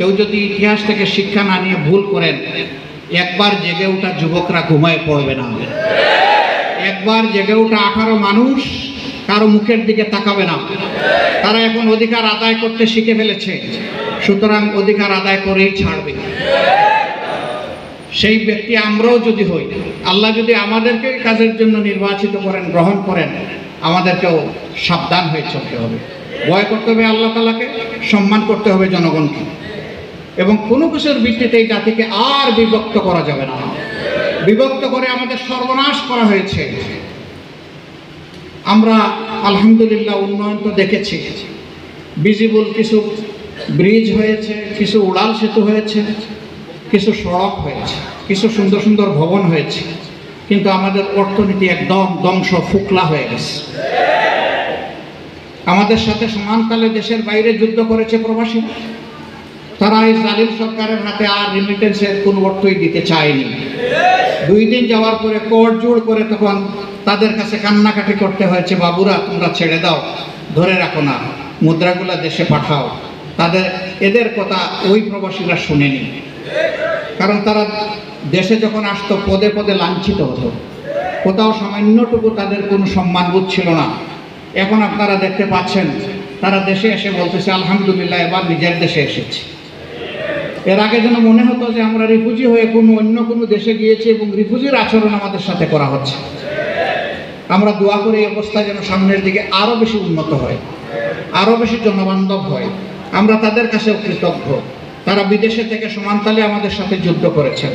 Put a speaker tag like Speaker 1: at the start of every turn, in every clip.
Speaker 1: কেউ যদি ইতিহাস থেকে শিক্ষা না নিয়ে ভুল করেন, একবার জেগে ওঠা যুবকরা ঘুমায় পড়বে না। একবার জেগে ওঠা 18 মানুষ কারো মুখের দিকে তাকাবে না। তারা এখন অধিকার আদায় করতে শিখে ফেলেছে, সুতরাং অধিকার আদায় করেই ছাড়বে। সেই ব্যক্তি আমরাও যদি হই, আল্লাহ যদি আমাদেরকে কাজের জন্য নির্বাচিত করেন, গ্রহণ করেন, আমাদেরকেও সাবধান হয়ে চলতে হবে। ভয় করতে হবে আল্লাহ তাআলাকে, সম্মান করতে হবে জনগণকে, এবং কোনো কিছুর ভিত্তিতে এই জাতিকে আর বিভক্ত করা যাবে না। বিভক্ত করে আমাদের সর্বনাশ করা হয়েছে। আমরা আলহামদুলিল্লাহ উন্নয়ন তো দেখেছি, ভিজিবল কিছু ব্রিজ হয়েছে, কিছু উড়াল সেতু হয়েছে, কিছু সড়ক হয়েছে, কিছু সুন্দর সুন্দর ভবন হয়েছে, কিন্তু আমাদের অর্থনীতি একদম ধ্বংস, ফুকলা হয়ে গেছে। আমাদের সাথে সমানতালে দেশের বাইরে যুদ্ধ করেছে প্রবাসী, তারা এই জালিম সরকারের হাতে আর রিমিটেন্সের কোনো অর্থই দিতে চায়নি। 2 দিন যাওয়ার পরে কোর্ট জোর করে তখন তাদের কাছে কান্নাকাটি করতে হয়েছে, বাবুরা তোমরা ছেড়ে দাও, ধরে রাখো না, মুদ্রাগুলা দেশে পাঠাও। এদের কথা ওই প্রবাসীরা শুনেনি, কারণ তারা দেশে যখন আসতো পদে পদে লাঞ্ছিত হতো, কোথাও সামান্যটুকু তাদের কোনো সম্মানবোধ ছিল না। এখন আপনারা দেখতে পাচ্ছেন তারা দেশে এসে বলতেছে আলহামদুলিল্লাহ এবার নিজের দেশে এসেছি। এর আগে যেন মনে হতো যে আমরা রিফিউজি হয়ে অন্য কোনো দেশে গিয়েছি এবং রিফিউজির আচরণ আমাদের সাথে করা হচ্ছে। আমরা দোয়া করি এই অবস্থা যেন সামনের দিকে আরও বেশি উন্নত হয়, আরও বেশি জনবান্ধব হয়। আমরা তাদের কাছেও কৃতজ্ঞ, তারা বিদেশে থেকে সমানতালে আমাদের সাথে যুদ্ধ করেছেন।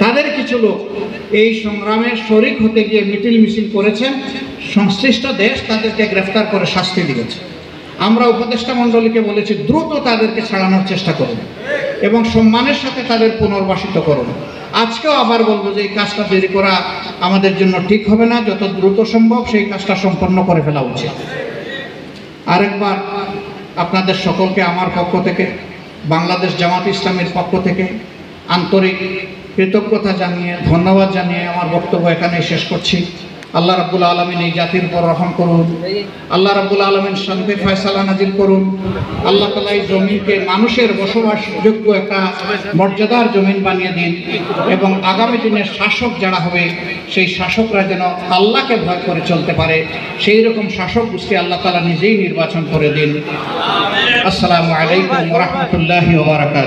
Speaker 1: তাদের কিছু লোক এই সংগ্রামে শরিক হতে গিয়ে মিটিল মিছিল করেছেন, সংশ্লিষ্ট দেশ তাদেরকে গ্রেফতার করে শাস্তি দিয়েছে। আমরা উপদেষ্টা মণ্ডলীকে বলেছি দ্রুত তাদেরকে ছাড়ানোর চেষ্টা করুন এবং সম্মানের সাথে তাদের পুনর্বাসিত করুন। আজকেও আবার বলবো যে এই কাজটা দেরি করা আমাদের জন্য ঠিক হবে না, যত দ্রুত সম্ভব সেই কাজটা সম্পন্ন করে ফেলা উচিত। আরেকবার আপনাদের সকলকে আমার পক্ষ থেকে, বাংলাদেশ জামাত ইসলামের পক্ষ থেকে আন্তরিক কৃতজ্ঞতা জানিয়ে, ধন্যবাদ জানিয়ে আমার বক্তব্য এখানে শেষ করছি। আল্লাহ রাব্বুল আলামিন এই জাতির উপর রহম করুন, আল্লাহ রাব্বুল আলামিন শান্তির ফয়সালা নাজিল করুন। আল্লাহ তাআলা এই জমিনকে মানুষের বসবাসযোগ্য একটা মর্যাদার জমিন বানিয়ে দিন, এবং আগামী দিনের শাসক যারা হবে সেই শাসকরা যেন আল্লাহকে ভয় করে চলতে পারে, সেই রকম শাসক গোষ্ঠী আল্লাহ তাআলা নিজেই নির্বাচন করে দিন। আসসালামু আলাইকুম ওয়া রাহমাতুল্লাহি ওয়া বারাকাতুহু।